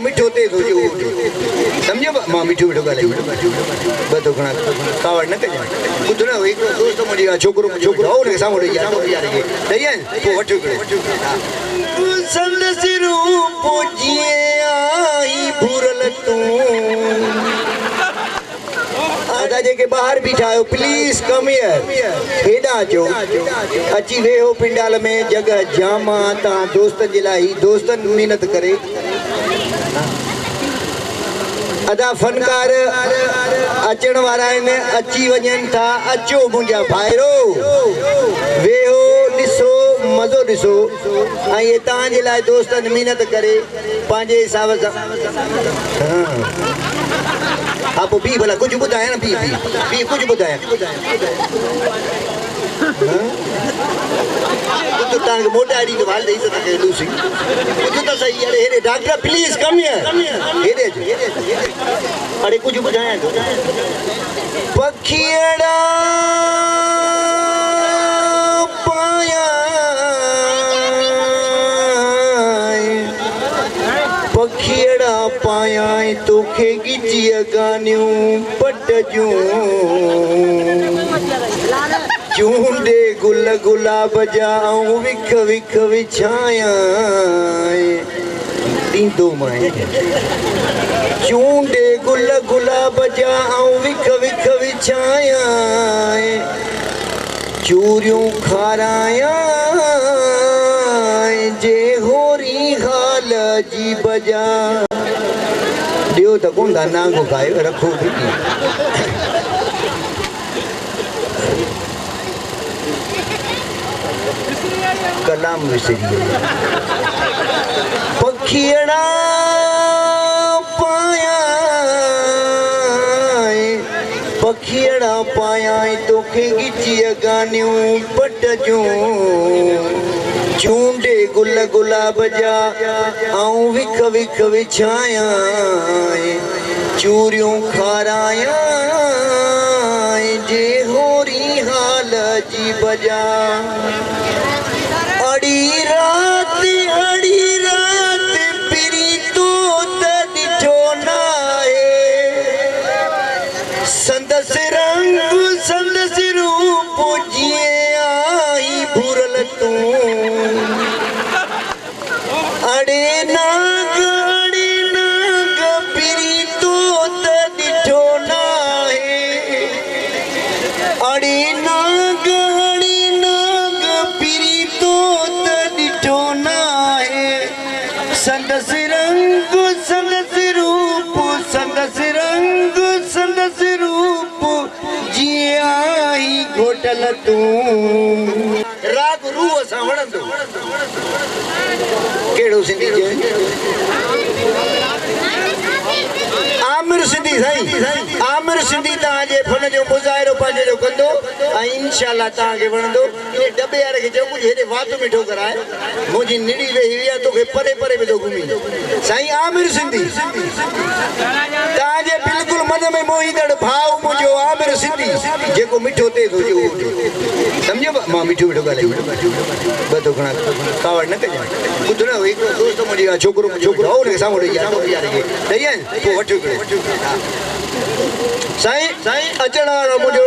मिठो ते थो जो समझो मां मिठो मिठो गाले बतो घणा कावड़ न कजा ॿुध न हिकु दोस्त मुंहिंजी आहे छोकिरो हो हुनखे साम्हूं ॾेई यार ॾेई आहिनि पोइ वठो संदसि रूप जीअं आई भूरल तूं आदा जेके ॿाहिरि बीठा आहियो प्लीज़ कम हियर हेॾां अचो अची वेहो पिंडाल में जॻह जाम आहे तव्हां दोस्तनि जे लाइ दोस्तनि महिनत करे अदा फनकार अचण वारा आहिनि अची वञनि था अचो मुंहिंजा भाइरो वेहो ॾिसो मज़ो ॾिसो ऐं इहे तव्हांजे लाइ दोस्तनि महिनत करे पंहिंजे हिसाब सां हाँ पोइ पी भला कुझु ॿुधाए न पी कुझु ॿुधाए कुझु तव्हांखे मोटा आईडी तो हाल ॾेई सघे लूसी कुझु त सही अरे हेॾे डॉक्टर प्लीज़ कम हियर हेॾे अचो अरे कुझु ॿुधाए पखियड़ा पखियड़ा पायां तोखे गिचिया गानियूं पट जूं चूंडे गुल गुलाब जा ऐं विख विख विछायां ॾींदो मां चूंडे गुल गुलाब जा ऐं विख विख विछायां चूरियूं खारायां जे होरी हाल जी बजा ॾियो त कोन था नांगो खायो रखो बि कलाम विसरी पखियड़ा पखियड़ा पायां तोखे गिचिया गानियूं पट जूं चूंडे गुल गुलाब जा ऐं विख विख विछायां चूरियूं खारायां जे होरी हाल जी बजा अड़ी रात पिरी तो त ॾिठो न संदसि रंग संदसि रूप जीअं आई भूरल तूं अड़े नाग पिरी तो त ॾिठो न अड़े नाग पिरी तो त ॾिठो न संदसि रंग संदसि रूप संदसि रंग संदसि रूप जीअं आई घोटल तूं राग रूह सां वणंदो कहिड़ो सिंधी आमिर सिंधी साईं आमिर सिंधी तव्हांजे फन जो मुज़ाहिरो पंहिंजे जो कंदो ऐं इंशाअल्लाह तव्हांखे वणंदो इन डॿे वारे खे चओ कुझु हेॾे वात मिठो कराए मुंहिंजी निड़ी वेही हुई आहे तोखे परे परे में थो घुमी साईं आमिर सिंधी तव्हांजे बिल्कुलु मन में मोहींदड़ भाव मुंहिंजो आमिर सिंधी जेको मिठो ते थो जो सम्झो मां मिठो मिठो ॻाल्हाए ॿ थो घणा कावड़ न कजां ॿुध न हिकु दोस्त मुंहिंजी आहे छोकिरो हो हुनखे साम्हूं ॾेई यार ॾेई आहिनि पोइ वठो साईं अचण वारो मुंहिंजो